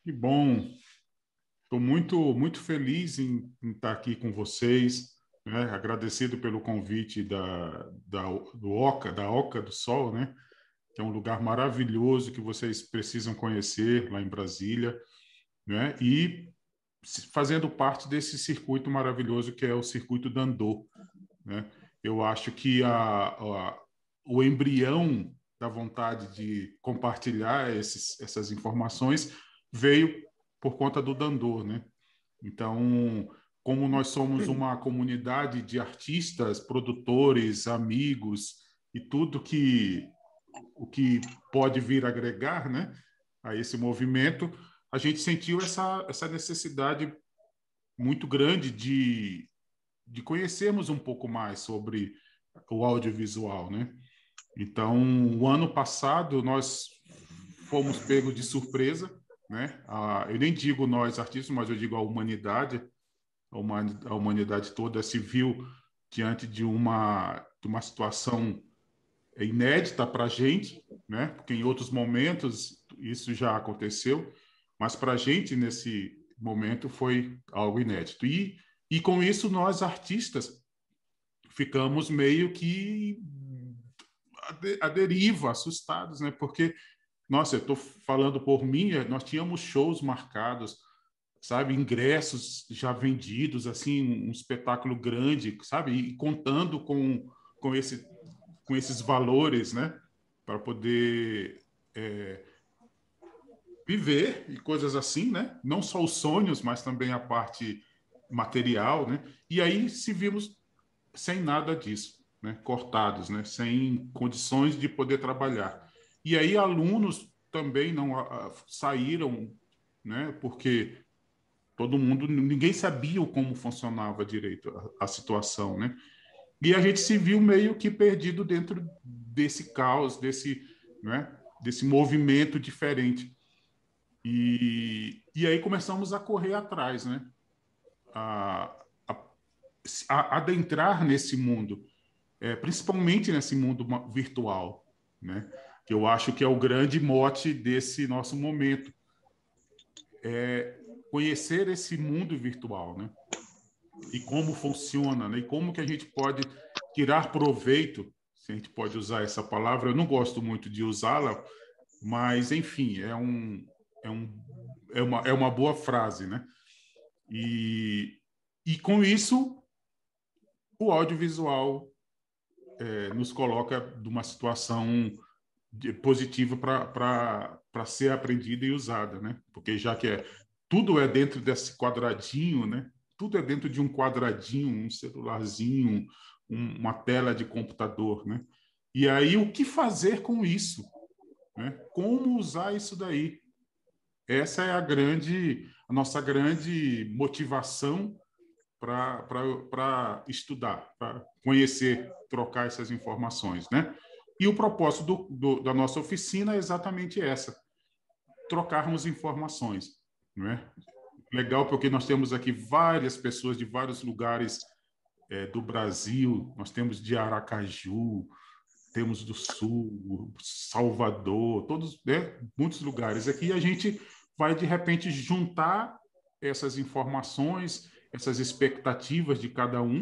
Que bom. Estou muito feliz em estar aqui com vocês, né? Agradecido pelo convite da Oca do Sol, né? Que é um lugar maravilhoso que vocês precisam conhecer lá em Brasília, né? E fazendo parte desse circuito maravilhoso que é o circuito Dandô, né? Eu acho que o embrião da vontade de compartilhar essas informações veio por conta do Dandô, né? Então, como nós somos uma comunidade de artistas, produtores, amigos e tudo que o que pode vir agregar, né, a esse movimento, a gente sentiu essa necessidade muito grande de conhecermos um pouco mais sobre o audiovisual, né? Então, o ano passado nós fomos pegos de surpresa, né? Eu nem digo nós artistas, mas eu digo a humanidade, a humanidade toda se viu diante de uma situação inédita para a gente, né? Porque em outros momentos isso já aconteceu, mas para a gente nesse momento foi algo inédito. E com isso nós artistas ficamos meio que à deriva, assustados, né? Porque, nossa, eu estou falando por mim, nós tínhamos shows marcados, sabe, ingressos já vendidos, assim, um espetáculo grande, sabe, e contando com esse com esses valores, né, para poder viver e coisas assim, né, não só os sonhos, mas também a parte material, né, e aí se vimos sem nada disso, né, cortados, né, sem condições de poder trabalhar. E aí alunos também não saíram, né, porque todo mundo, ninguém sabia como funcionava direito a situação, né? E a gente se viu meio que perdido dentro desse caos, né, desse movimento diferente. E aí começamos a correr atrás, né? A, a, a adentrar nesse mundo, principalmente nesse mundo virtual, né? Que eu acho que é o grande mote desse nosso momento, conhecer esse mundo virtual, né? E como funciona, né? E como que a gente pode tirar proveito, se a gente pode usar essa palavra. Eu não gosto muito de usá-la, mas enfim, é, um, é uma boa frase, né? E com isso, o audiovisual nos coloca numa situação positiva para ser aprendida e usada, né? Porque já que tudo é dentro desse quadradinho, né? Tudo é dentro de um quadradinho, um celularzinho, uma tela de computador, né? E aí o que fazer com isso, né? Como usar isso daí? Essa é a nossa grande motivação para estudar, para conhecer, trocar essas informações, né? E o propósito da nossa oficina é exatamente essa: trocarmos informações, não é? Legal, porque nós temos aqui várias pessoas de vários lugares do Brasil. Nós temos de Aracaju, temos do Sul, Salvador, todos, né, muitos lugares aqui. E a gente vai de repente juntar essas informações, essas expectativas de cada um,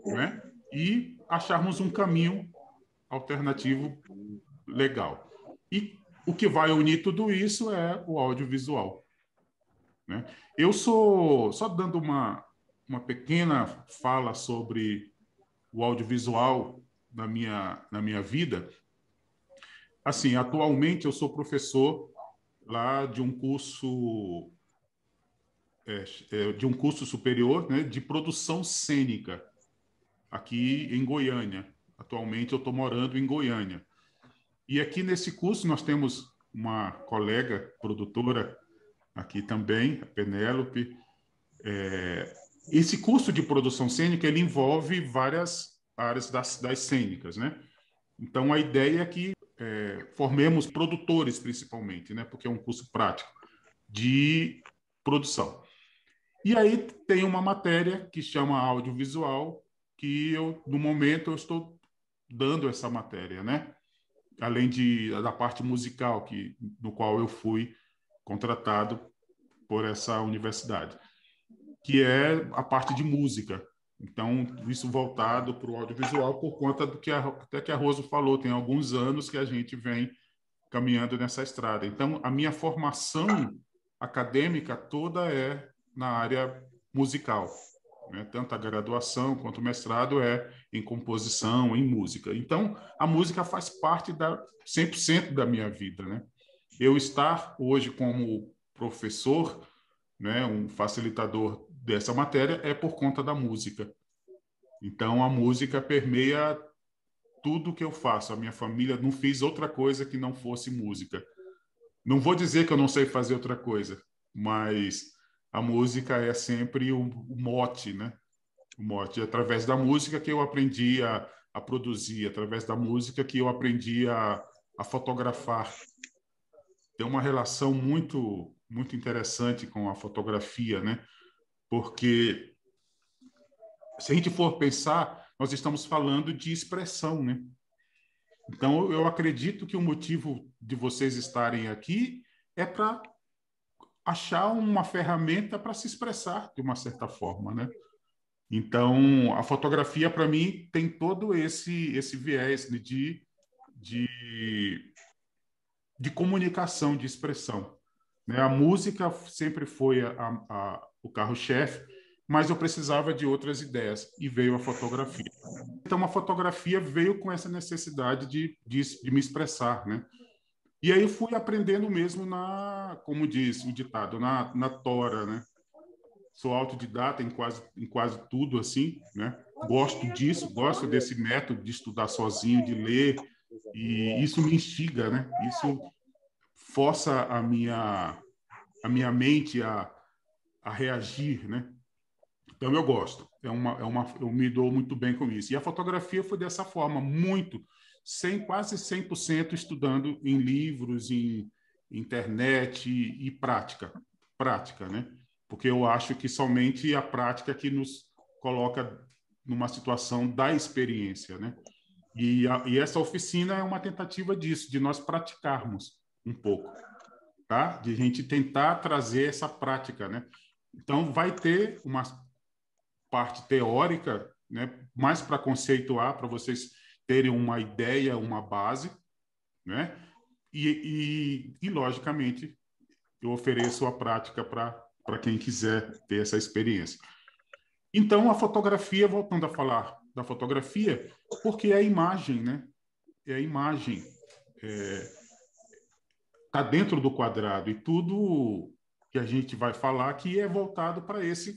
né, e acharmos um caminho alternativo legal. E o que vai unir tudo isso é o audiovisual, né? Eu sou, só dando uma pequena fala sobre o audiovisual na minha vida. Assim, atualmente eu sou professor lá de um curso superior, né, de produção cênica aqui em Goiânia. Atualmente eu estou morando em Goiânia. E aqui nesse curso nós temos uma colega produtora aqui também, a Penélope. Esse curso de produção cênica ele envolve várias áreas das cênicas, né? Então a ideia é que formemos produtores principalmente, né? Porque é um curso prático de produção. E aí tem uma matéria que chama audiovisual, que eu, no momento, eu estou dando essa matéria, né? Além da parte musical, no qual eu fui contratado por essa universidade, que é a parte de música. Então, isso voltado para o audiovisual por conta do que até que a Roso falou, tem alguns anos que a gente vem caminhando nessa estrada. Então, a minha formação acadêmica toda é na área musical, né? Tanto a graduação quanto o mestrado é em composição, em música. Então, a música faz parte 100% da minha vida, né? Eu estar hoje como professor, né, um facilitador dessa matéria, é por conta da música. Então, a música permeia tudo que eu faço. A minha família não fiz outra coisa que não fosse música. Não vou dizer que eu não sei fazer outra coisa, mas a música é sempre o mote, né? O mote. É através da música que eu aprendi a produzir, através da música que eu aprendi a fotografar. Tem uma relação muito interessante com a fotografia, né? Porque se a gente for pensar, nós estamos falando de expressão, né? Então, eu acredito que o motivo de vocês estarem aqui é para achar uma ferramenta para se expressar de uma certa forma, né? Então, a fotografia, para mim, tem todo esse viés de, de comunicação, de expressão, né? A música sempre foi o carro-chefe, mas eu precisava de outras ideias e veio a fotografia. Então, a fotografia veio com essa necessidade de me expressar, né? E aí eu fui aprendendo mesmo como diz o ditado, na tora, né? Sou autodidata em quase tudo, assim, né? Gosto disso, gosto desse método de estudar sozinho, de ler, e isso me instiga, né? Isso força a minha mente a reagir, né? Então eu gosto. Eu me dou muito bem com isso. E a fotografia foi dessa forma, quase 100% estudando em livros, em internet e prática, né? Porque eu acho que somente a prática que nos coloca numa situação da experiência, né? E essa oficina é uma tentativa disso, de nós praticarmos um pouco, tá? De a gente tentar trazer essa prática, né? Então vai ter uma parte teórica, né, mais para conceituar, para vocês terem uma ideia, uma base, né? Logicamente, eu ofereço a prática para quem quiser ter essa experiência. Então, a fotografia, voltando a falar da fotografia, porque é a imagem, né? É a imagem. Está dentro do quadrado e tudo que a gente vai falar aqui é voltado para esse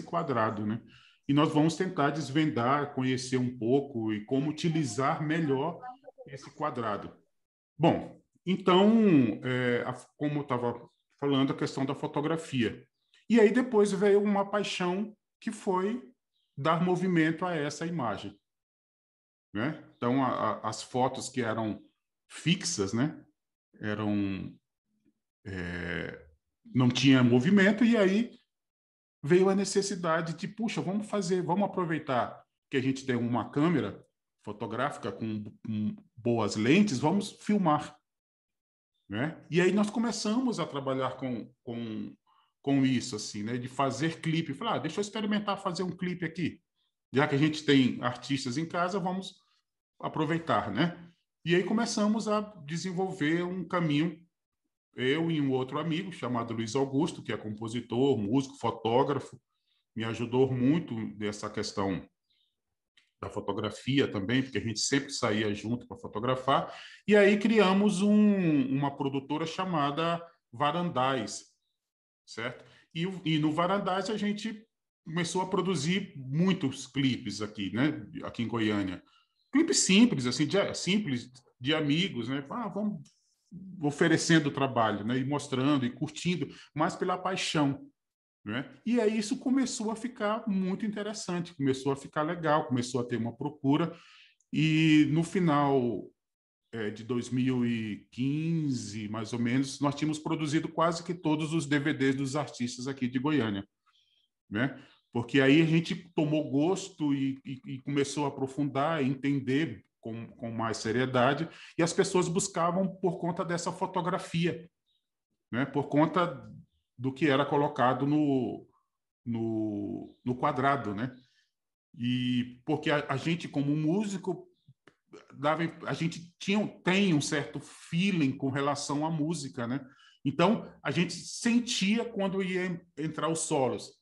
quadrado, né? E nós vamos tentar desvendar, conhecer um pouco e como utilizar melhor esse quadrado. Bom, então, como eu estava falando, a questão da fotografia. E aí depois veio uma paixão que foi dar movimento a essa imagem, né? Então, as fotos que eram fixas, né? Não tinha movimento, e aí veio a necessidade de, puxa, vamos aproveitar que a gente tem uma câmera fotográfica com boas lentes, vamos filmar, né? E aí nós começamos a trabalhar com isso, assim, né? De fazer clipe. Falar, deixa eu experimentar fazer um clipe aqui. Já que a gente tem artistas em casa, vamos aproveitar, né? E aí começamos a desenvolver um caminho, eu e um outro amigo chamado Luiz Augusto, que é compositor, músico, fotógrafo, me ajudou muito nessa questão da fotografia também, porque a gente sempre saía junto para fotografar. E aí criamos uma produtora chamada Varandais, certo? E no Varandais a gente começou a produzir muitos clipes aqui, né? Aqui em Goiânia. Clipes simples, assim, de amigos, né? Vamos oferecendo trabalho, né? E mostrando e curtindo, mas pela paixão, né? E aí isso começou a ficar muito interessante, começou a ficar legal, começou a ter uma procura. E no final de 2015, mais ou menos, nós tínhamos produzido quase que todos os DVDs dos artistas aqui de Goiânia, né? Porque aí a gente tomou gosto e começou a aprofundar, entender com mais seriedade, e as pessoas buscavam por conta dessa fotografia, né? Por conta do que era colocado no quadrado, né? E porque a gente, como músico, a gente tem um certo feeling com relação à música, né? Então, a gente sentia quando ia entrar os solos.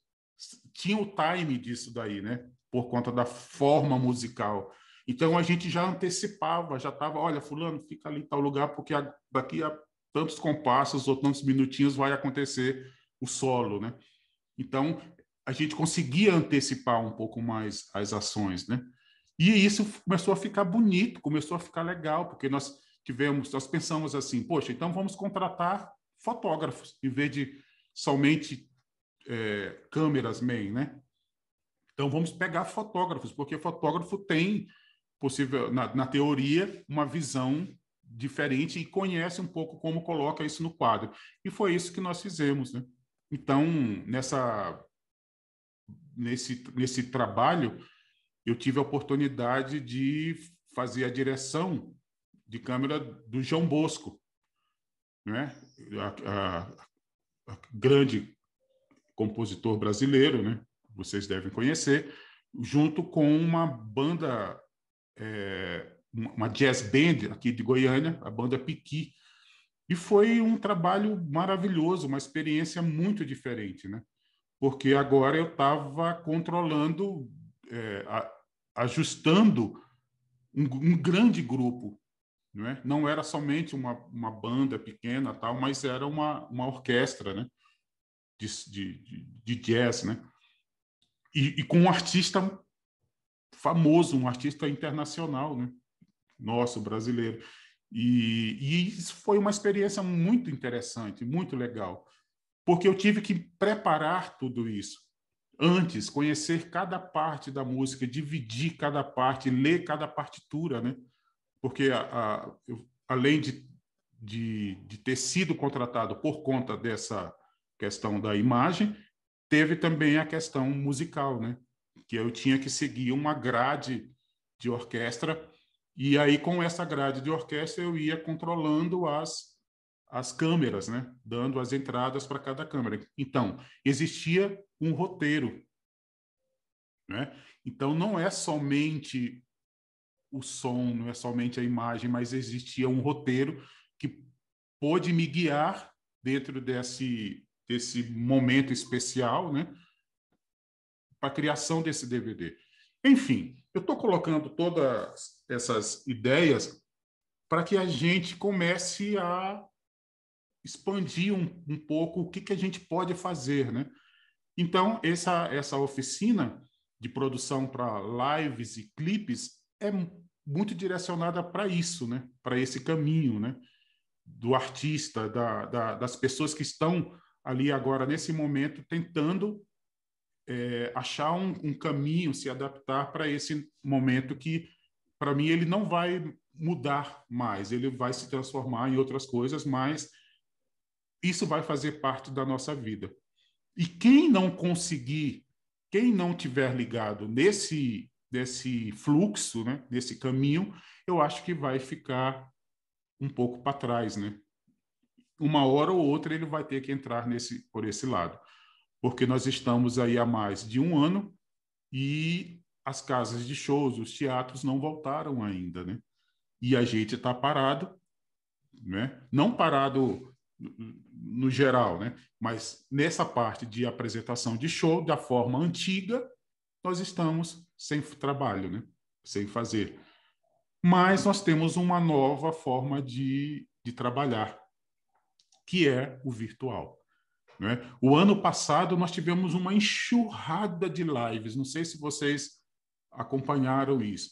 Tinha o time disso daí, né? Por conta da forma musical. Então, a gente já antecipava, já estava, olha, fulano, fica ali em tal lugar, porque daqui a tantos compassos ou tantos minutinhos vai acontecer o solo, né? Então, a gente conseguia antecipar um pouco mais as ações, né? E isso começou a ficar bonito, começou a ficar legal, porque nós pensamos assim, poxa, então vamos contratar fotógrafos, em vez de somente câmeras main, né? Então vamos pegar fotógrafos, porque fotógrafo tem possível, na teoria, uma visão diferente e conhece um pouco como coloca isso no quadro. E foi isso que nós fizemos, né? Então, nesse trabalho, eu tive a oportunidade de fazer a direção de câmera do João Bosco, né? A grande compositor brasileiro, né? Vocês devem conhecer, junto com uma banda, uma jazz band aqui de Goiânia, a banda Piqui. E foi um trabalho maravilhoso, uma experiência muito diferente, né? Porque agora eu estava controlando, ajustando um grande grupo, não é? Não era somente uma banda pequena, tal, mas era uma orquestra, né? De jazz, né? E com um artista famoso, um artista internacional, né? Nosso, brasileiro. E isso foi uma experiência muito interessante, muito legal, porque eu tive que preparar tudo isso antes, conhecer cada parte da música, dividir cada parte, ler cada partitura, né? Porque além de ter sido contratado por conta dessa questão da imagem, teve também a questão musical, né? Que eu tinha que seguir uma grade de orquestra, e aí com essa grade de orquestra eu ia controlando as câmeras, né? Dando as entradas para cada câmera. Então, existia um roteiro, né? Então, não é somente o som, não é somente a imagem, mas existia um roteiro que pôde me guiar dentro desse momento especial, né? Para a criação desse DVD. Enfim, eu estou colocando todas essas ideias para que a gente comece a expandir um pouco o que a gente pode fazer, né? Então, essa oficina de produção para lives e clipes é muito direcionada para isso, né? Para esse caminho, né? Do artista, das pessoas que estão ali agora, nesse momento, tentando achar um caminho, se adaptar para esse momento que, para mim, ele não vai mudar mais, ele vai se transformar em outras coisas, mas isso vai fazer parte da nossa vida. E quem não conseguir, quem não tiver ligado nesse fluxo, né, nesse caminho, eu acho que vai ficar um pouco para trás, né? Uma hora ou outra ele vai ter que entrar por esse lado, porque nós estamos aí há mais de um ano e as casas de shows, os teatros não voltaram ainda, né? E a gente está parado, né? Não parado no geral, né? Mas nessa parte de apresentação de show, da forma antiga, nós estamos sem trabalho, né? Sem fazer. Mas nós temos uma nova forma de trabalhar, que é o virtual. Né? O ano passado nós tivemos uma enxurrada de lives, não sei se vocês acompanharam isso,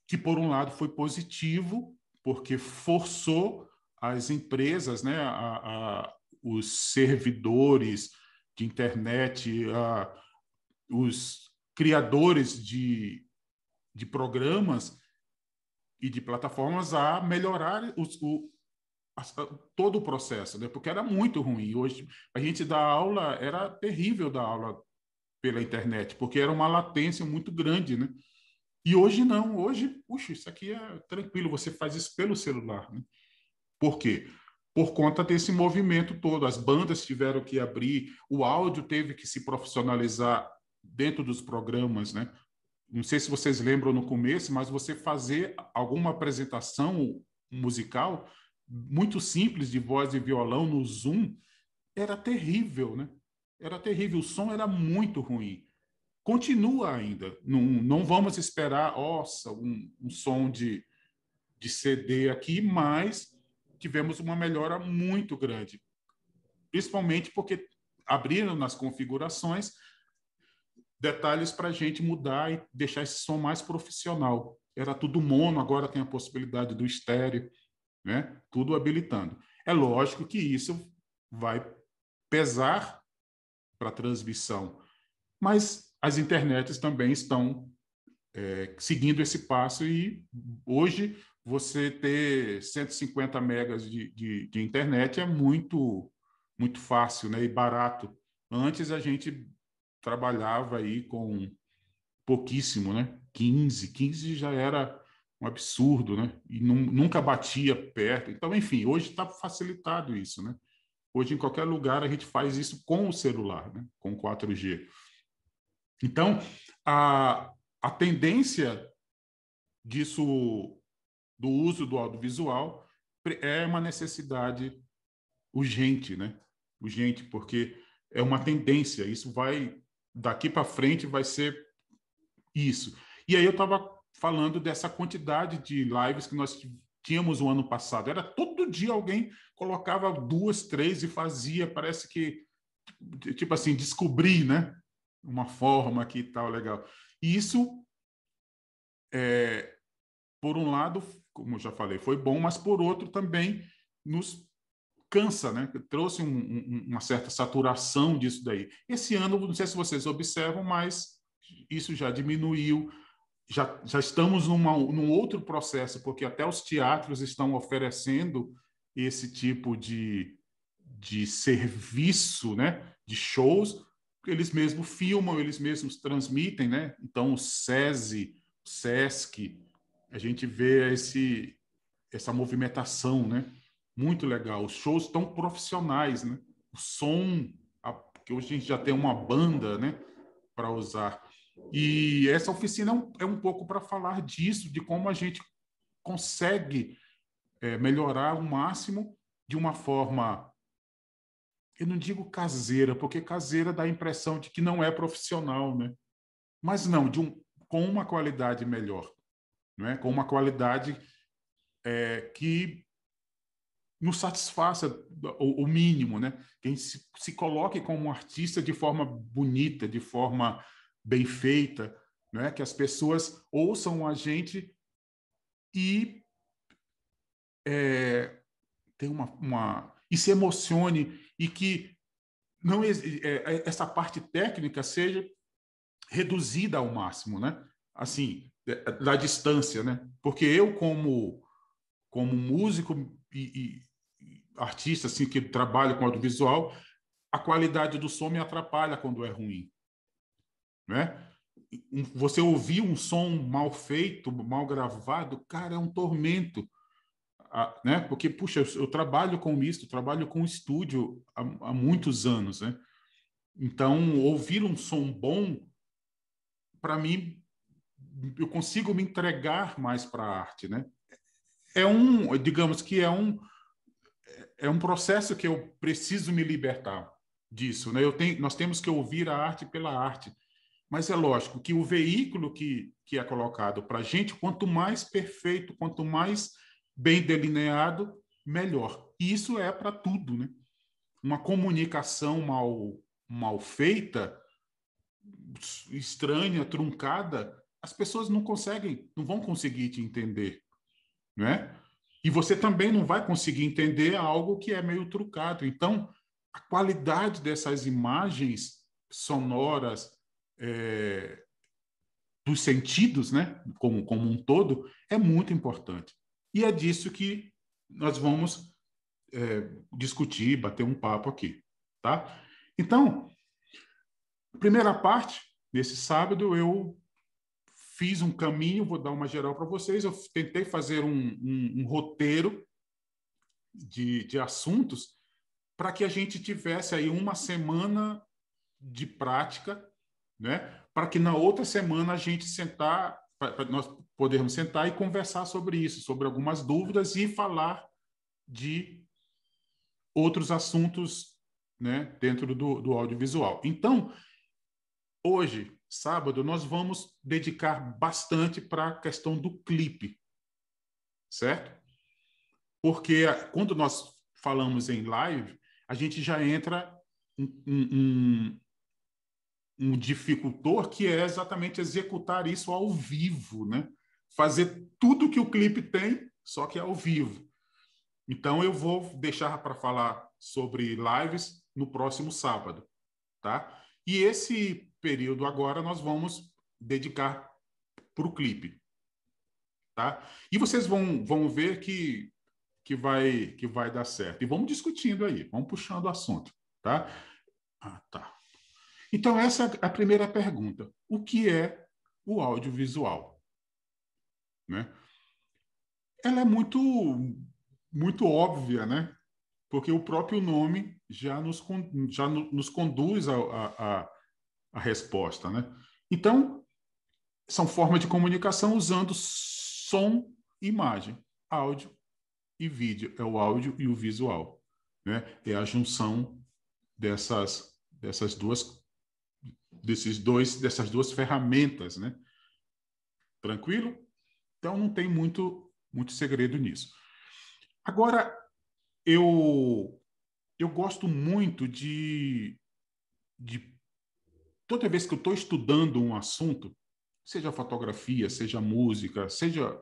que por um lado foi positivo, porque forçou as empresas, né, os servidores de internet, os criadores de programas e de plataformas a melhorar todo o processo, né? Porque era muito ruim. Hoje, a gente dar aula, era terrível dar aula pela internet, porque era uma latência muito grande, né? E hoje não, hoje, puxa, isso aqui é tranquilo, você faz isso pelo celular, né? Por quê? por conta desse movimento todo. As bandas tiveram que abrir, o áudio teve que se profissionalizar dentro dos programas, né? Não sei se vocês lembram no começo, mas você fazer alguma apresentação musical muito simples de voz e violão no Zoom era terrível, né? Era terrível, o som era muito ruim. Continua ainda. Não vamos esperar, nossa, um som de CD aqui, mas tivemos uma melhora muito grande, principalmente porque abriram nas configurações detalhes para a gente mudar e deixar esse som mais profissional. Era tudo mono, agora tem a possibilidade do estéreo, né? Tudo habilitando. É lógico que isso vai pesar para a transmissão, mas as internets também estão seguindo esse passo e hoje você ter 150 megas de internet é muito fácil, né? E barato. Antes a gente trabalhava aí com pouquíssimo, né? 15 já era um absurdo, né? E nunca batia perto. Então, enfim, hoje está facilitado isso, né? Hoje, em qualquer lugar, a gente faz isso com o celular, né? Com 4G. Então, a tendência disso, do uso do audiovisual, é uma necessidade urgente, né? Urgente, porque é uma tendência. Isso vai, daqui para frente, vai ser isso. E aí eu estava falando dessa quantidade de lives que nós tínhamos o ano passado. Era todo dia alguém colocava 2, 3 e fazia. Parece que, tipo assim, descobrir, né? Uma forma aqui e tal, legal. E isso, por um lado, como eu já falei, foi bom, mas por outro também nos cansa, né? Trouxe uma certa saturação disso daí. Esse ano, não sei se vocês observam, mas isso já diminuiu. Já estamos num outro processo, porque até os teatros estão oferecendo esse tipo de serviço, né? De shows, eles mesmos filmam, eles mesmos transmitem, né? Então, o SESI, o SESC, a gente vê essa movimentação, né? Muito legal. Os shows estão profissionais, né? O som, porque hoje a gente já tem uma banda, né? Para usar. E essa oficina é um pouco para falar disso, de como a gente consegue melhorar o máximo de uma forma, eu não digo caseira, porque caseira dá a impressão de que não é profissional, né? Mas não, com uma qualidade melhor, não é? Com uma qualidade que nos satisfaça o mínimo, né? Que a gente se coloque como um artista de forma bonita, de forma bem feita, né? Que as pessoas ouçam a gente e tem e se emocione e que não essa parte técnica seja reduzida ao máximo, né? Assim, da distância, né? Porque eu como músico e artista assim que trabalha com audiovisual, a qualidade do som me atrapalha quando é ruim, né? Você ouvir um som mal feito, mal gravado, cara, é um tormento, né? Porque, puxa, eu trabalho com isso, trabalho com estúdio há muitos anos, né? Então, ouvir um som bom, para mim, eu consigo me entregar mais para a arte, né? Digamos que é um processo que eu preciso me libertar disso, né? Nós temos que ouvir a arte pela arte. Mas é lógico que o veículo que é colocado para a gente, quanto mais perfeito, quanto mais bem delineado, melhor. E isso é para tudo, né? Uma comunicação mal feita, estranha, truncada, as pessoas não vão conseguir te entender, né? E você também não vai conseguir entender algo que é meio trucado. Então, a qualidade dessas imagens sonoras, é, dos sentidos, né, como um todo, é muito importante. E é disso que nós vamos discutir, bater um papo aqui, tá? Então, primeira parte, nesse sábado, eu fiz um caminho, vou dar uma geral para vocês, eu tentei fazer um roteiro de assuntos para que a gente tivesse aí uma semana de prática, né? Para que na outra semana a gente sentar, para nós podermos sentar e conversar sobre isso, sobre algumas dúvidas e falar de outros assuntos, né, dentro do audiovisual. Então, hoje, sábado, nós vamos dedicar bastante para a questão do clipe, certo? Porque quando nós falamos em live, a gente já entra um dificultor que é exatamente executar isso ao vivo, né? Fazer tudo que o clipe tem, só que ao vivo. Então, eu vou deixar para falar sobre lives no próximo sábado, tá? E esse período agora nós vamos dedicar para o clipe, tá? E vocês vão ver que vai dar certo. E vamos discutindo aí, vamos puxando o assunto, tá? Ah, tá. Então, essa é a primeira pergunta. O que é o audiovisual? Né? Ela é muito óbvia, né? Porque o próprio nome já nos conduz a resposta. Né? Então, são formas de comunicação usando som e imagem, áudio e vídeo. É o áudio e o visual. Né? É a junção dessas dessas duas ferramentas, né? Tranquilo? Então não tem muito segredo nisso. Agora eu gosto muito de toda vez que eu estou estudando um assunto, seja fotografia, seja música, seja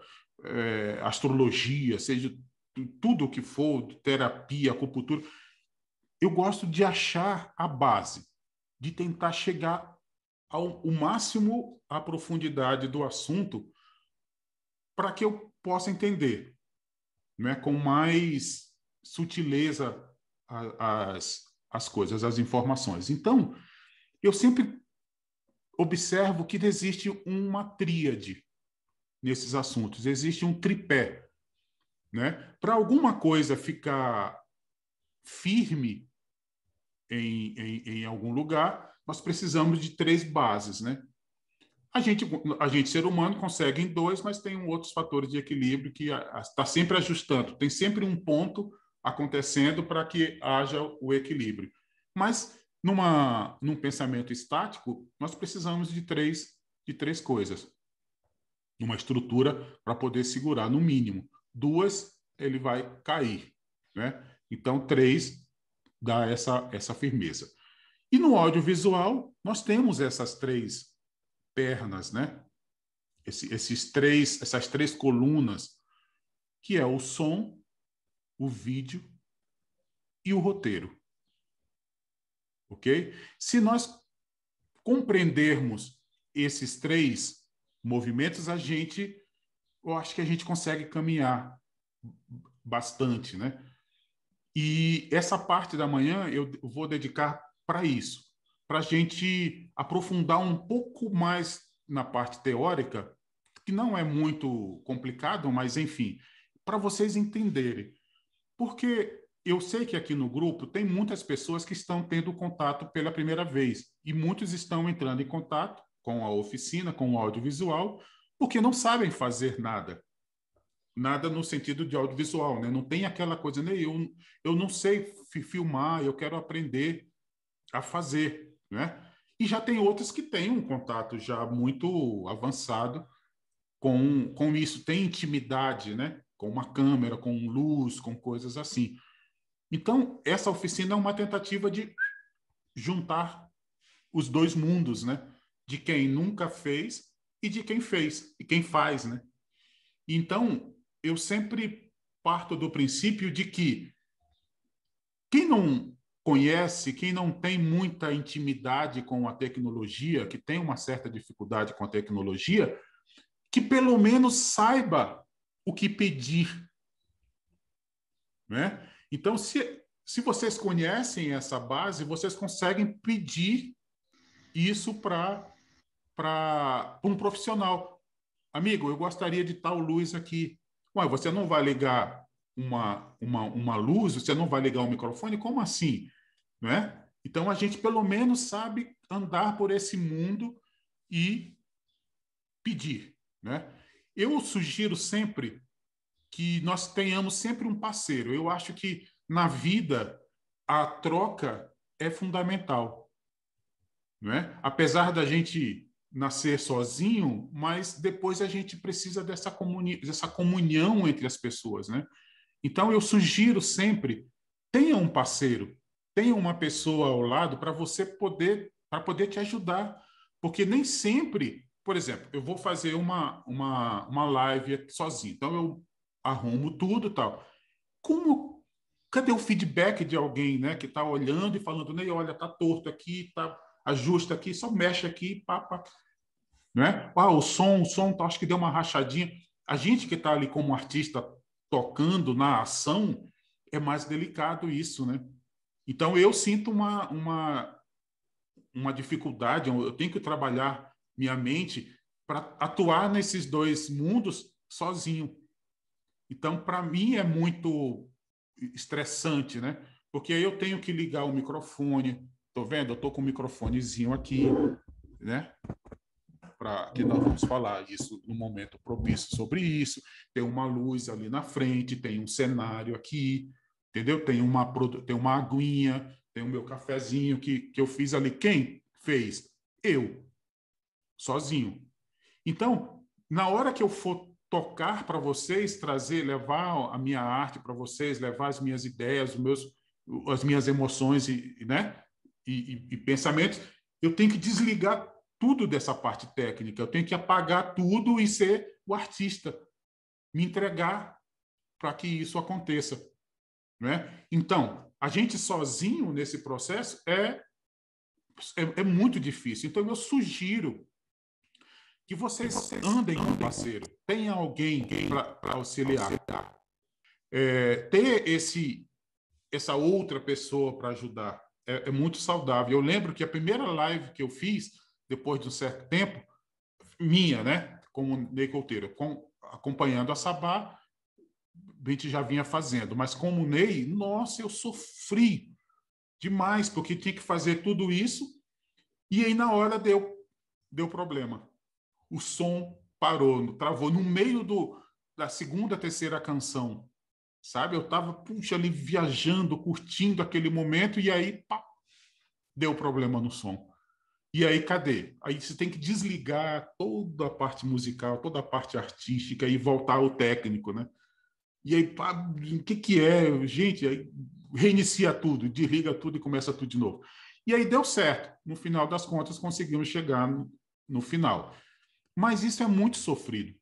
astrologia, seja tudo o que for, terapia, acupuntura, eu gosto de achar a base, de tentar chegar ao máximo à profundidade do assunto para que eu possa entender, né, com mais sutileza as coisas, as informações. Então, eu sempre observo que existe uma tríade nesses assuntos, existe um tripé. Né? Para alguma coisa ficar firme em algum lugar, nós precisamos de três bases. Né? A gente, ser humano, consegue em dois, mas tem outros fatores de equilíbrio que está sempre ajustando. Tem sempre um ponto acontecendo para que haja o equilíbrio. Mas, num pensamento estático, nós precisamos de três coisas. Uma estrutura para poder segurar, no mínimo. Duas, ele vai cair. Né? Então, três dá essa firmeza. E no audiovisual, nós temos essas três pernas, né? Essas três colunas, que é o som, o vídeo e o roteiro. Ok? Se nós compreendermos esses três movimentos, eu acho que a gente consegue caminhar bastante, né? E essa parte da manhã eu vou dedicar para isso, para a gente aprofundar um pouco mais na parte teórica, que não é muito complicado, mas enfim, para vocês entenderem. Porque eu sei que aqui no grupo tem muitas pessoas que estão tendo contato pela primeira vez e muitos estão entrando em contato com a oficina, com o audiovisual, porque não sabem fazer nada no sentido de audiovisual, né? Não tem aquela coisa, né? Eu não sei filmar, eu quero aprender a fazer, né? E já tem outros que têm um contato já muito avançado com isso, tem intimidade, né? Com uma câmera, com luz, com coisas assim. Então, essa oficina é uma tentativa de juntar os dois mundos, né? De quem nunca fez e de quem fez, e quem faz, né? Então, eu sempre parto do princípio de que quem não conhece, quem não tem muita intimidade com a tecnologia, que tem uma certa dificuldade com a tecnologia, que pelo menos saiba o que pedir. Né? Então, se vocês conhecem essa base, vocês conseguem pedir isso para um profissional. Amigo, eu gostaria de tal luz aqui. Ué, você não vai ligar uma luz, você não vai ligar o microfone? Como assim? Não é? Então, a gente, pelo menos, sabe andar por esse mundo e pedir. Né? Eu sugiro sempre que nós tenhamos sempre um parceiro. Eu acho que, na vida, a troca é fundamental. Não é? Apesar da gente nascer sozinho, mas depois a gente precisa dessa comunhão entre as pessoas. Né? Então, eu sugiro sempre, tenha um parceiro, tenha uma pessoa ao lado para poder te ajudar. Porque nem sempre, por exemplo, eu vou fazer uma live sozinho, então eu arrumo tudo e tal. Como, cadê o feedback de alguém, né, que está olhando e falando, Ney, olha, tá torto aqui, tá, ajusta aqui, só mexe aqui, pá, pá. Não é? Ah, o som, acho que deu uma rachadinha. A gente que está ali como artista tocando na ação, é mais delicado isso, né? Então, eu sinto uma dificuldade, eu tenho que trabalhar minha mente para atuar nesses dois mundos sozinho. Então, para mim, é muito estressante, né? Porque aí eu tenho que ligar o microfone. Tô vendo? Eu tô com o microfonezinho aqui, né? Para que nós vamos falar isso no momento propício sobre isso. Tem uma luz ali na frente, tem um cenário aqui, entendeu? Tem uma aguinha, tem o meu cafezinho que eu fiz ali. Quem fez? Eu, sozinho. Então, na hora que eu for tocar para vocês, trazer, levar a minha arte para vocês, levar as minhas ideias, as minhas emoções né? E pensamentos, eu tenho que desligar tudo dessa parte técnica, eu tenho que apagar tudo e ser o artista, me entregar para que isso aconteça. Né? Então, a gente sozinho nesse processo é muito difícil. Então, eu sugiro que vocês andem com um parceiro, tenha alguém para auxiliar. Ter essa outra pessoa para ajudar é muito saudável. Eu lembro que a primeira live que eu fiz, depois de um certo tempo, minha, né, como Ney Couteiro, acompanhando a Sabá, a gente já vinha fazendo, mas como Ney, nossa, eu sofri demais, porque tinha que fazer tudo isso, e aí na hora deu problema. O som parou, travou no meio da segunda, terceira canção, sabe? Eu estava, puxa, ali viajando, curtindo aquele momento, e aí, pá, deu problema no som. E aí, cadê? Aí você tem que desligar toda a parte musical, toda a parte artística e voltar ao técnico, né? E aí, pá, o que é? Gente, aí reinicia tudo, desliga tudo e começa tudo de novo. E aí deu certo. No final das contas, conseguimos chegar no final. Mas isso é muito sofrido.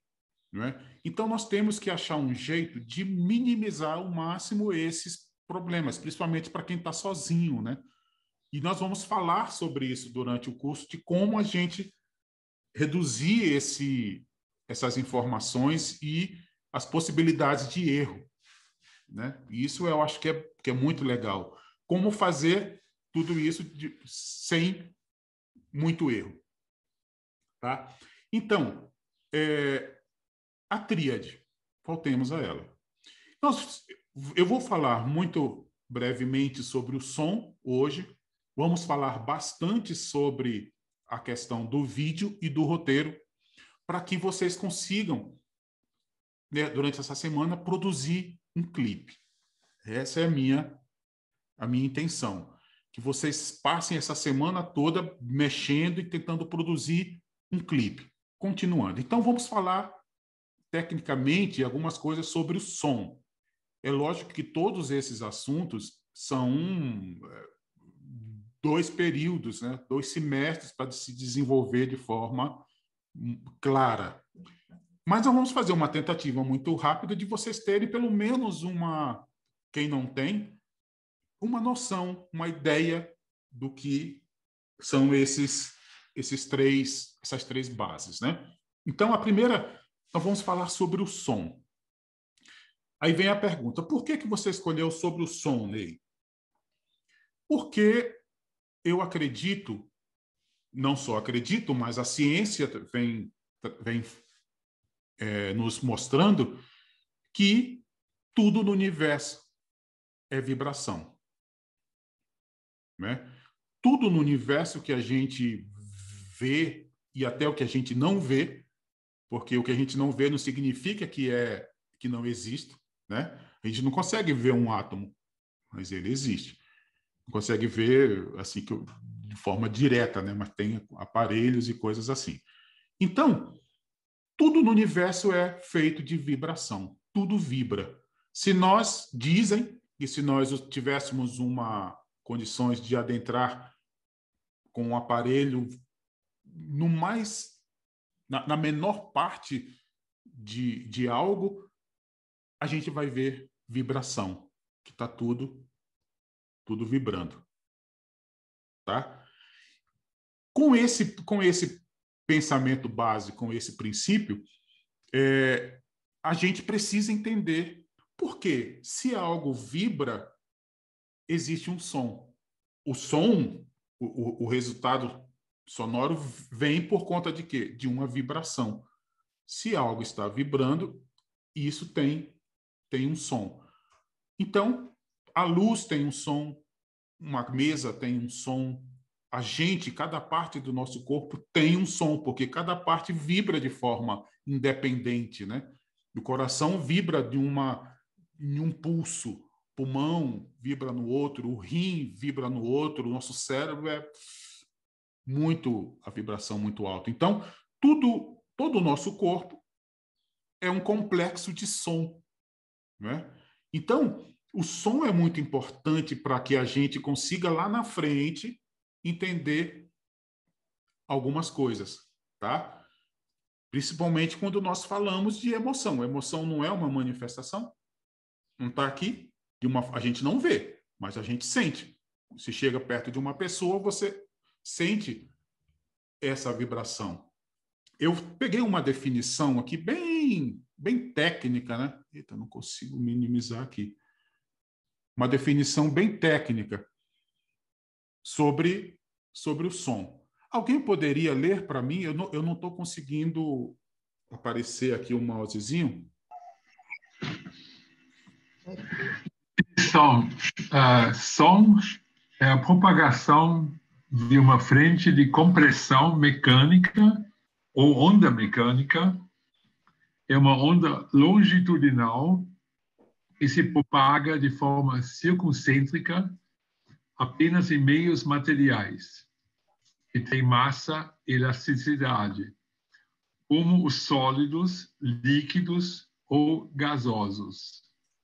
Não é? Então, nós temos que achar um jeito de minimizar ao máximo esses problemas, principalmente para quem está sozinho. Né? E nós vamos falar sobre isso durante o curso, de como a gente reduzir essas informações e as possibilidades de erro. Né? E isso eu acho que é muito legal. Como fazer tudo isso sem muito erro. Tá? Então, a tríade, voltemos a ela. Eu vou falar muito brevemente sobre o som hoje. Vamos falar bastante sobre a questão do vídeo e do roteiro, para que vocês consigam, né, durante essa semana, produzir um clipe. Essa é a minha intenção. Que vocês passem essa semana toda mexendo e tentando produzir um clipe. Continuando. Então, vamos falar tecnicamente algumas coisas sobre o som. É lógico que todos esses assuntos são 2 períodos, né? 2 semestres para se desenvolver de forma clara. Mas nós vamos fazer uma tentativa muito rápida de vocês terem pelo menos quem não tem, uma noção, uma ideia do que são essas três bases, né? Então, a primeira, nós vamos falar sobre o som. Aí vem a pergunta: por que você escolheu sobre o som, Ney? Porque eu acredito, não só acredito, mas a ciência vem nos mostrando que tudo no universo é vibração, né? Tudo no universo que a gente vê e até o que a gente não vê, porque o que a gente não vê não significa que não existe, né? A gente não consegue ver um átomo, mas ele existe. Não consegue ver assim de forma direta, né? Mas tem aparelhos e coisas assim. Então, tudo no universo é feito de vibração. Tudo vibra. Se nós dizem e se nós tivéssemos uma condições de adentrar com um aparelho no mais na menor parte de algo, a gente vai ver vibração, que está tudo vibrando, tá? Com esse pensamento base, com esse princípio, a gente precisa entender por quê. Se algo vibra, existe um som. O som, o resultado sonoro vem por conta de quê? De uma vibração. Se algo está vibrando, isso tem um som. Então, a luz tem um som, uma mesa tem um som, a gente, cada parte do nosso corpo tem um som, porque cada parte vibra de forma independente, né? O coração vibra em um pulso, o pulmão vibra no outro, o rim vibra no outro, o nosso cérebro é a vibração muito alta. Então, todo o nosso corpo é um complexo de som, né? Então, o som é muito importante para que a gente consiga lá na frente entender algumas coisas, tá? Principalmente quando nós falamos de emoção. A emoção não é uma manifestação, não está aqui, a gente não vê, mas a gente sente. Se chega perto de uma pessoa, você sente essa vibração. Eu peguei uma definição aqui bem técnica, né? Eita, não consigo minimizar aqui. Uma definição bem técnica sobre o som. Alguém poderia ler para mim? Eu não estou conseguindo aparecer aqui o mousezinho. Som é a propagação de uma frente de compressão mecânica ou onda mecânica. É uma onda longitudinal que se propaga de forma circuncêntrica apenas em meios materiais, que têm massa e elasticidade, como os sólidos, líquidos ou gasosos.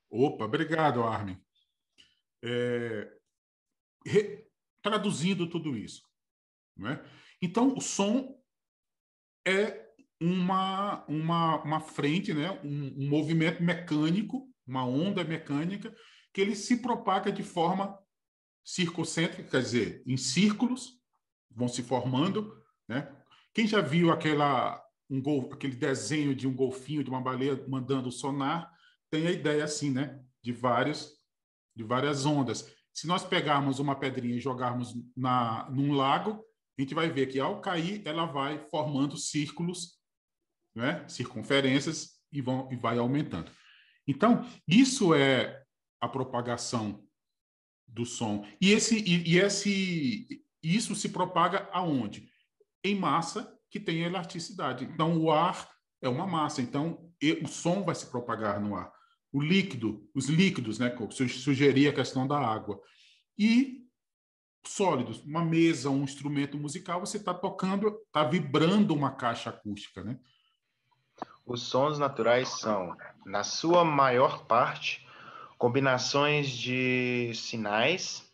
Opa, obrigado, Armin. Traduzindo tudo isso, né? Então, o som é uma frente, né? Um movimento mecânico, uma onda mecânica, que ele se propaga de forma circuncêntrica, quer dizer, em círculos, vão se formando, né? Quem já viu aquele desenho de um golfinho, de uma baleia mandando sonar, tem a ideia assim, né? De várias ondas. Se nós pegarmos uma pedrinha e jogarmos num lago, a gente vai ver que ao cair ela vai formando círculos, né? Circunferências e vai aumentando. Então, isso é a propagação do som. Isso se propaga aonde? Em massa que tem elasticidade. Então, o ar é uma massa. Então, o som vai se propagar no ar. Os líquidos, né? Sugerir a questão da água. E sólidos, uma mesa, um instrumento musical, você está tocando, está vibrando uma caixa acústica, né? Os sons naturais são, na sua maior parte, combinações de sinais,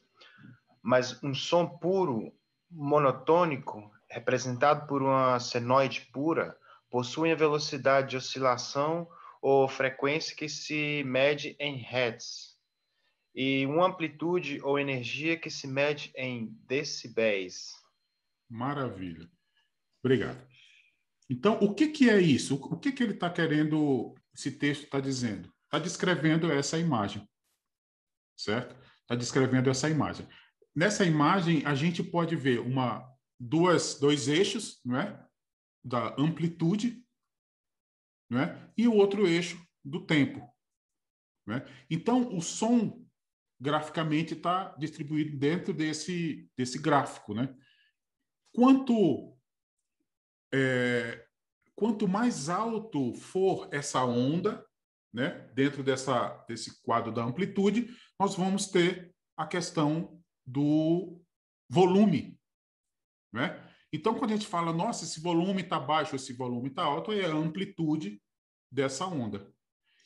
mas um som puro, monotônico, representado por uma senoide pura, possui a velocidade de oscilação ou frequência que se mede em hertz, e uma amplitude ou energia que se mede em decibéis. Maravilha. Obrigado. Então, o que é isso? O que ele está querendo, esse texto está dizendo? Está descrevendo essa imagem, certo? Está descrevendo essa imagem. Nessa imagem, a gente pode ver dois eixos, não é? Da amplitude, não é? E o outro eixo do tempo. né? Então, o som, graficamente, está distribuído dentro desse gráfico, né? Quanto mais alto for essa onda, né, dentro desse quadro da amplitude, nós vamos ter a questão do volume, né? Então, quando a gente fala, nossa, esse volume está baixo, esse volume está alto, é a amplitude dessa onda.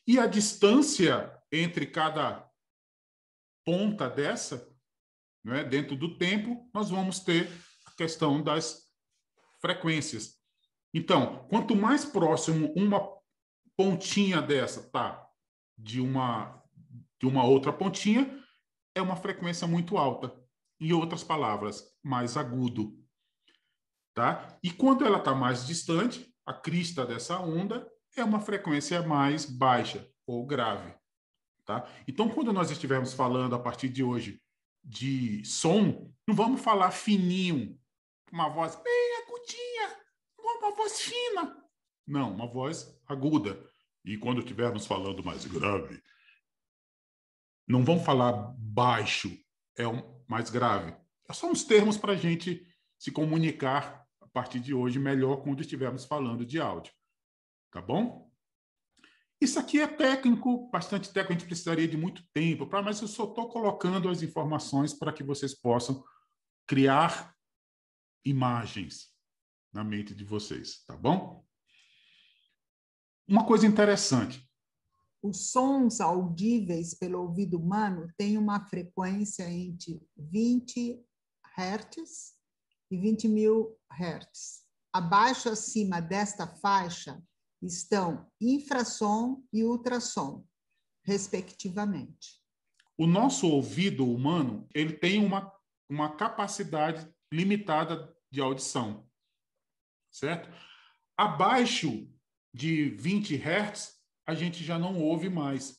E a distância entre cada ponta dessa, né, dentro do tempo, nós vamos ter a questão das frequências. Então, quanto mais próximo uma pontinha dessa tá de uma outra pontinha, é uma frequência muito alta. Em outras palavras, mais agudo. Tá? E quando ela está mais distante, a crista dessa onda é uma frequência mais baixa ou grave. Tá? Então, quando nós estivermos falando a partir de hoje de som, não vamos falar fininho, uma voz bem agudinha, uma voz fina. Não, uma voz aguda. E quando estivermos falando mais grave, não vamos falar baixo, mais grave. São uns termos para a gente se comunicar a partir de hoje melhor quando estivermos falando de áudio. Tá bom? Isso aqui é técnico, bastante técnico, a gente precisaria de muito tempo, mas eu só estou colocando as informações para que vocês possam criar imagens na mente de vocês, tá bom? Uma coisa interessante. Os sons audíveis pelo ouvido humano têm uma frequência entre 20 Hz e 20.000 Hz. Abaixo acima desta faixa estão infrassom e ultrassom, respectivamente. O nosso ouvido humano, ele tem uma capacidade limitada de audição, certo? Abaixo de 20 Hz, a gente já não ouve mais.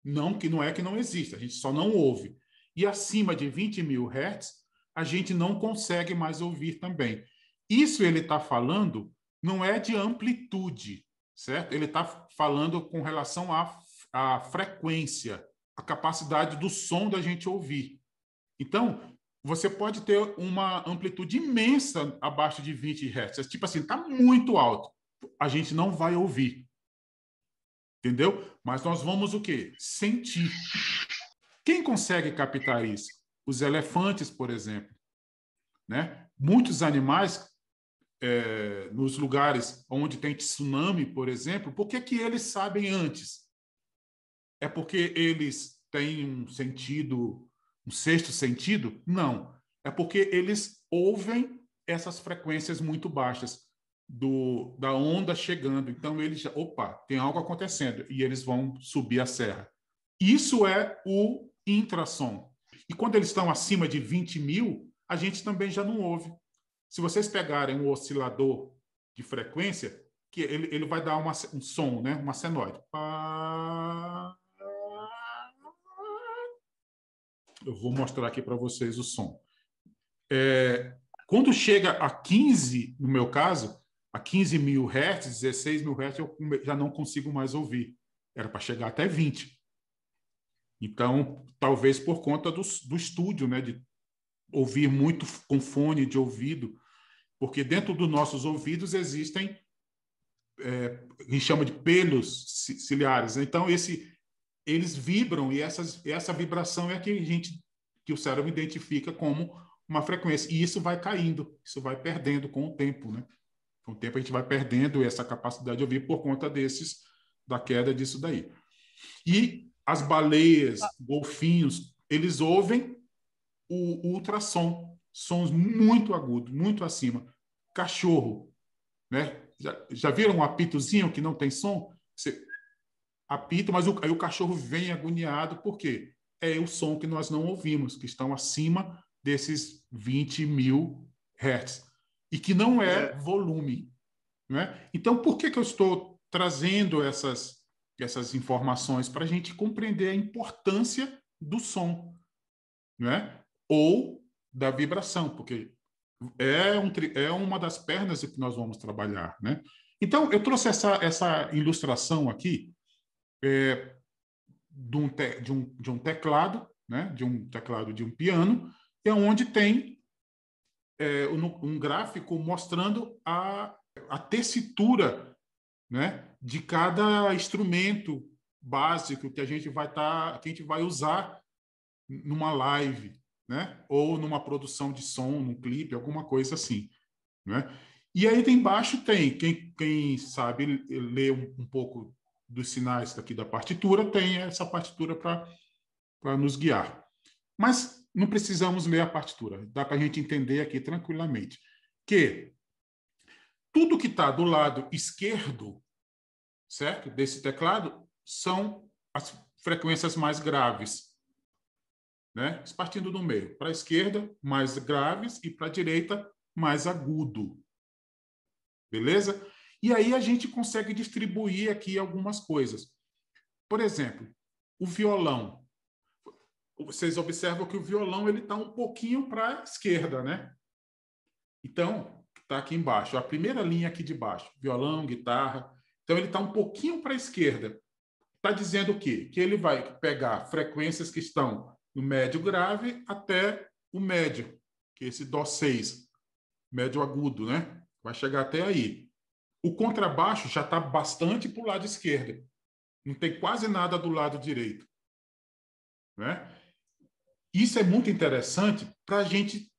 Não é que não existe, a gente só não ouve. E acima de 20.000 Hz, a gente não consegue mais ouvir também. Isso ele está falando não é de amplitude, certo? Ele está falando com relação à frequência, a capacidade do som da gente ouvir. Então, você pode ter uma amplitude imensa abaixo de 20 Hz. Tipo assim, está muito alto. A gente não vai ouvir. Entendeu? Mas nós vamos o quê? Sentir. Quem consegue captar isso? Os elefantes, por exemplo. Né? Muitos animais, nos lugares onde tem tsunami, por exemplo, por que eles sabem antes? É porque eles têm um sentido, um sexto sentido? Não. É porque eles ouvem essas frequências muito baixas da onda chegando. Então, eles já, opa, tem algo acontecendo, e eles vão subir a serra. Isso é o infrassom. E quando eles estão acima de 20.000, a gente também já não ouve. Se vocês pegarem um oscilador de frequência, que ele vai dar um som, né? Uma senoide. Eu vou mostrar aqui para vocês o som. Quando chega a 15, no meu caso, a 15.000 Hz, 16.000 Hz, eu já não consigo mais ouvir. Era para chegar até 20. Então, talvez por conta do estúdio, né, de ouvir muito com fone de ouvido, porque dentro dos nossos ouvidos existem, a gente chama de pelos ciliares. Então, eles vibram, e essa vibração é que o cérebro identifica como uma frequência. E isso vai caindo, isso vai perdendo com o tempo, né? Com o tempo a gente vai perdendo essa capacidade de ouvir por conta da queda disso daí. E as baleias, golfinhos, eles ouvem o ultrassom, sons muito agudos, muito acima. Cachorro, né? Já viram um apitozinho que não tem som? Você apita, mas aí o cachorro vem agoniado, por quê? É o som que nós não ouvimos, que estão acima desses 20.000 Hz. E que não é volume. Né? Então, por que eu estou trazendo essas informações? Para a gente compreender a importância do som, né? Ou da vibração, porque é uma das pernas que nós vamos trabalhar. Né? Então, eu trouxe essa ilustração aqui de um teclado, né? De um teclado de um piano, é onde tem um gráfico mostrando a tessitura, né? De cada instrumento básico que a gente vai usar numa live, né? Ou numa produção de som, num clipe, alguma coisa assim, né? E aí embaixo tem, quem sabe ler um pouco dos sinais daqui da partitura, tem essa partitura para nos guiar. Mas não precisamos ler a partitura, dá para a gente entender aqui tranquilamente que tudo que está do lado esquerdo, certo, desse teclado, são as frequências mais graves, né? Partindo do meio, para a esquerda, mais graves, e para a direita, mais agudo. Beleza? E aí a gente consegue distribuir aqui algumas coisas. Por exemplo, o violão. Vocês observam que o violão ele está um pouquinho para a esquerda, né? Então, está aqui embaixo. A primeira linha aqui de baixo. Violão, guitarra. Então, ele está um pouquinho para a esquerda. Está dizendo o quê? Que ele vai pegar frequências que estão no médio grave até o médio, que é esse Dó6, médio agudo, né? Vai chegar até aí. O contrabaixo já está bastante para o lado esquerdo. Não tem quase nada do lado direito, né? Isso é muito interessante para a gente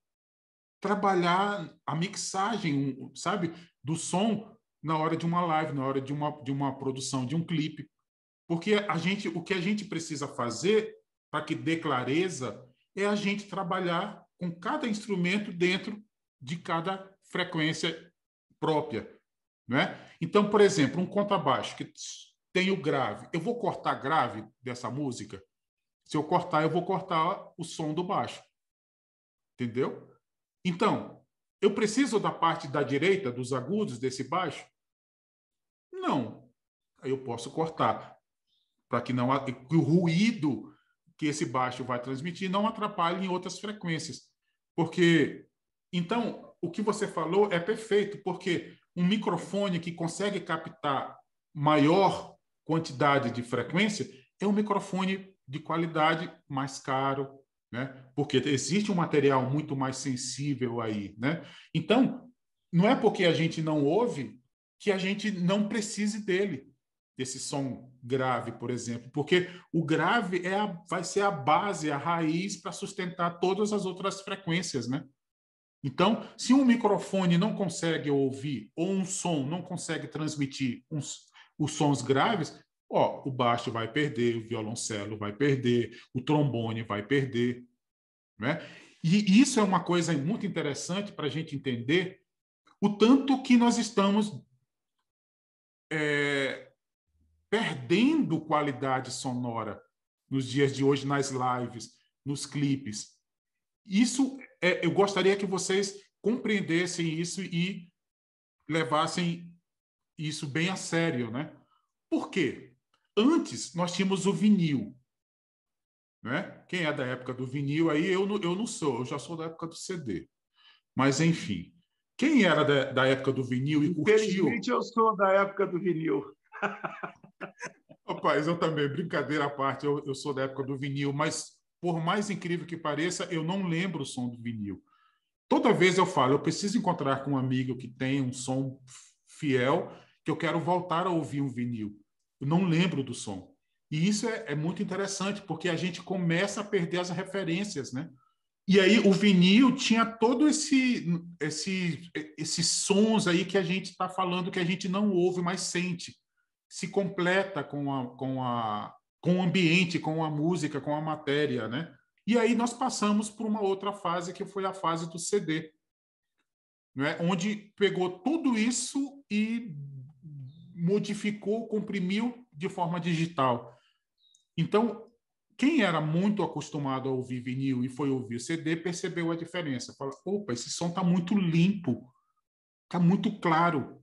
trabalhar a mixagem, sabe, do som na hora de uma live, na hora de uma produção, de um clipe. Porque o que a gente precisa fazer para que dê clareza é a gente trabalhar com cada instrumento dentro de cada frequência própria, né? Então, por exemplo, um contrabaixo que tem o grave. Eu vou cortar grave dessa música? Se eu cortar, eu vou cortar o som do baixo. Entendeu? Então, eu preciso da parte da direita, dos agudos desse baixo? Não. Aí eu posso cortar, para que o ruído que esse baixo vai transmitir não atrapalhe em outras frequências. Porque, então, o que você falou é perfeito, porque um microfone que consegue captar maior quantidade de frequência é um microfone de qualidade mais caro, né? Porque existe um material muito mais sensível aí, né? Então, não é porque a gente não ouve que a gente não precise dele, desse som grave, por exemplo, porque o grave vai ser a base, a raiz para sustentar todas as outras frequências, né? Então, se um microfone não consegue ouvir ou um som não consegue transmitir os sons graves, o baixo vai perder, o violoncelo vai perder, o trombone vai perder, né? E isso é uma coisa muito interessante para a gente entender o tanto que nós estamos perdendo qualidade sonora nos dias de hoje, nas lives, nos clipes. Isso, eu gostaria que vocês compreendessem isso e levassem isso bem a sério, né? Por quê? Antes, nós tínhamos o vinil, né? Quem é da época do vinil aí, eu não sou, eu já sou da época do CD. Mas, enfim, quem era da época do vinil e curtiu... Infelizmente, eu sou da época do vinil. Rapaz, eu também, brincadeira à parte, eu sou da época do vinil, mas, por mais incrível que pareça, eu não lembro o som do vinil. Toda vez eu falo, eu preciso encontrar com um amigo que tem um som fiel, que eu quero voltar a ouvir um vinil. Eu não lembro do som. E isso é muito interessante, porque a gente começa a perder as referências, né? E aí o vinil tinha todo esses sons aí que a gente está falando que a gente não ouve, mas sente. Se completa com o ambiente, com a música, com a matéria, né? E aí nós passamos por uma outra fase, que foi a fase do CD, né? Onde pegou tudo isso e modificou, comprimiu de forma digital. Então, quem era muito acostumado a ouvir vinil e foi ouvir CD, percebeu a diferença. Fala, opa, esse som está muito limpo, está muito claro.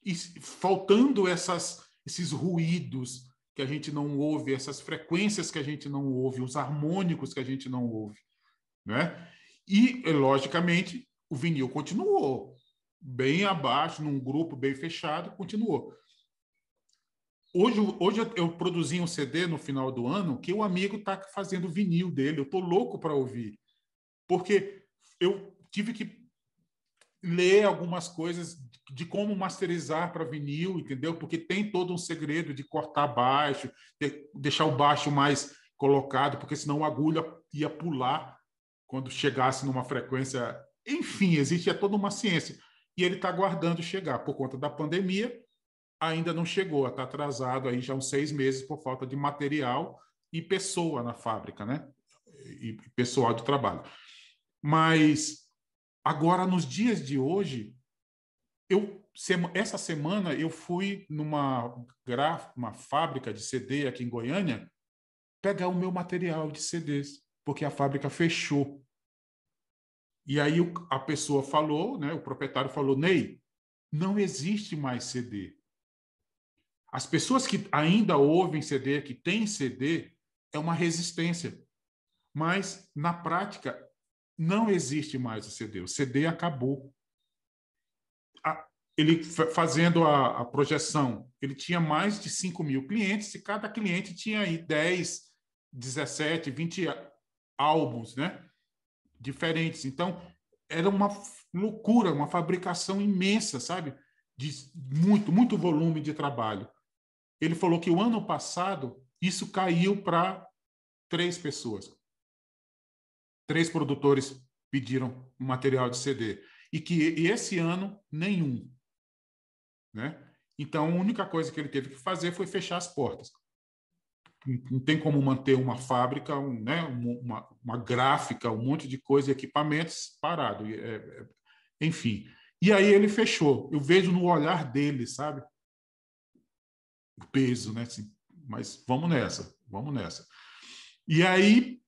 E faltando esses ruídos que a gente não ouve, essas frequências que a gente não ouve, os harmônicos que a gente não ouve, né? E, logicamente, o vinil continuou bem abaixo, num grupo bem fechado, continuou. Hoje eu produzi um CD no final do ano que o amigo está fazendo vinil dele. Eu estou louco para ouvir, porque eu tive que ler algumas coisas de como masterizar para vinil, entendeu? Porque tem todo um segredo de cortar baixo, deixar o baixo mais colocado, porque senão a agulha ia pular quando chegasse numa frequência. Enfim, existe toda uma ciência. E ele está aguardando chegar. Por conta da pandemia, ainda não chegou, está atrasado aí já uns 6 meses por falta de material e pessoa na fábrica, né? E pessoal de trabalho. Mas agora, nos dias de hoje, essa semana eu fui numa uma fábrica de CD aqui em Goiânia pegar o meu material de CDs, porque a fábrica fechou. E aí a pessoa falou, né, o proprietário falou, Ney, não existe mais CD. As pessoas que ainda ouvem CD, que têm CD, é uma resistência. Mas, na prática, não existe mais o CD. O CD acabou. Ele fazendo a projeção, ele tinha mais de 5 mil clientes e cada cliente tinha aí 10, 17, 20 álbuns, né? Diferentes. Então, era uma loucura, uma fabricação imensa, sabe? De muito volume de trabalho. Ele falou que o ano passado isso caiu para 3 pessoas. 3 produtores pediram um material de CD. E que esse ano, nenhum. Né? Então, a única coisa que ele teve que fazer foi fechar as portas. Não tem como manter uma fábrica, né? uma gráfica, um monte de coisa e equipamentos parado. Enfim. E aí ele fechou. Eu vejo no olhar dele, sabe? O peso, né? Assim, mas vamos nessa. E aí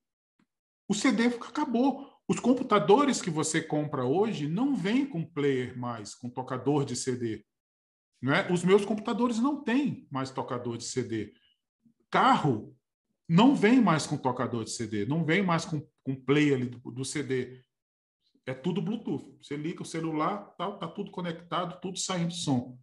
o CD acabou. Os computadores que você compra hoje não vêm com player mais, com tocador de CD. Não é? Os meus computadores não têm mais tocador de CD. Carro não vem mais com tocador de CD, não vem mais com player ali do CD. É tudo Bluetooth. Você liga o celular, tá tudo conectado, tudo saindo som.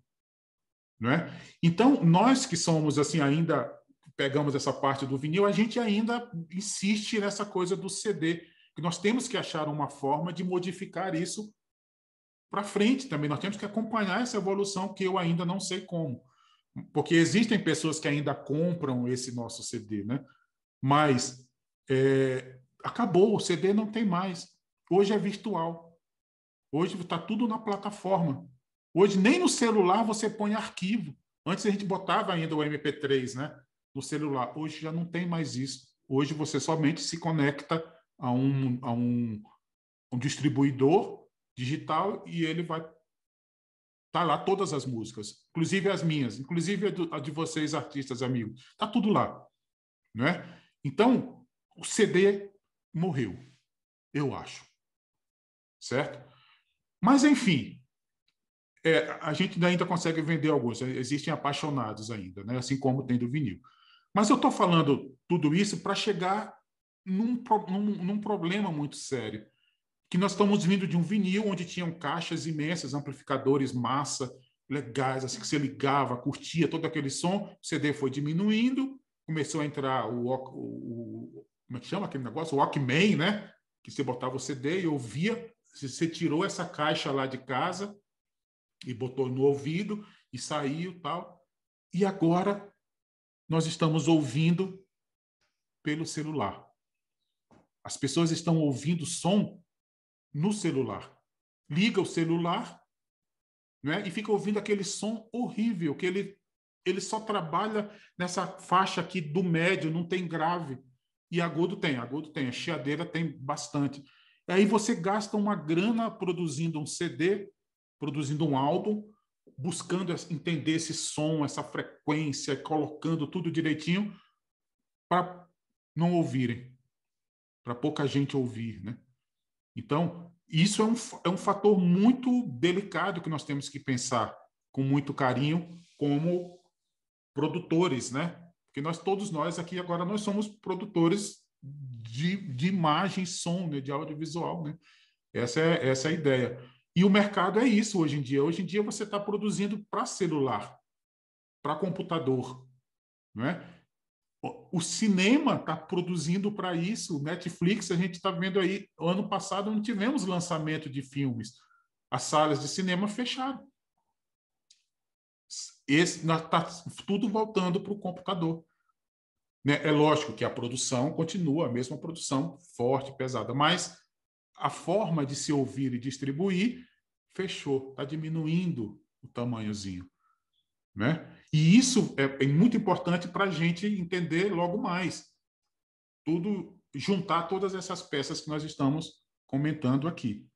Não é? Então, nós que somos assim ainda pegamos essa parte do vinil, a gente ainda insiste nessa coisa do CD, que nós temos que achar uma forma de modificar isso para frente também. Nós temos que acompanhar essa evolução que eu ainda não sei como. Porque existem pessoas que ainda compram esse nosso CD, né? Mas acabou, o CD não tem mais. Hoje é virtual. Hoje está tudo na plataforma. Hoje nem no celular você põe arquivo. Antes a gente botava ainda o MP3, né? No celular. Hoje já não tem mais isso. Hoje você somente se conecta a um distribuidor digital e ele vai tá lá todas as músicas, inclusive as minhas, inclusive a de vocês artistas amigos, tá tudo lá, né? Então o CD morreu, eu acho, certo? Mas enfim, a gente ainda consegue vender alguns, existem apaixonados ainda, né? Assim como tem do vinil. Mas eu estou falando tudo isso para chegar num problema muito sério, que nós estamos vindo de um vinil onde tinham caixas imensas, amplificadores massa, legais, assim que você ligava, curtia todo aquele som, o CD foi diminuindo, começou a entrar como é que chama aquele negócio? O Walkman, né? Que você botava o CD e ouvia, você tirou essa caixa lá de casa e botou no ouvido e saiu tal. E agora nós estamos ouvindo pelo celular. As pessoas estão ouvindo som no celular. Liga o celular, né, e fica ouvindo aquele som horrível, que ele só trabalha nessa faixa aqui do médio, não tem grave. E agudo tem, a chiadeira tem bastante. E aí você gasta uma grana produzindo um CD, produzindo um álbum, buscando entender esse som, essa frequência, colocando tudo direitinho para não ouvirem, para pouca gente ouvir, né? Então, isso é um fator muito delicado que nós temos que pensar com muito carinho como produtores, né? Porque todos nós aqui agora nós somos produtores de imagem, som, né? De audiovisual, né? Essa é a ideia. E o mercado é isso hoje em dia. Hoje em dia você está produzindo para celular, para computador, não é? O cinema está produzindo para isso. O Netflix, a gente está vendo aí, ano passado não tivemos lançamento de filmes. As salas de cinema fecharam. Está tudo voltando para o computador. Né? É lógico que a produção continua, a mesma produção, forte, pesada, mas a forma de se ouvir e distribuir fechou, está diminuindo o tamanhozinho. Né? E isso é muito importante para a gente entender logo mais. Juntar todas essas peças que nós estamos comentando aqui.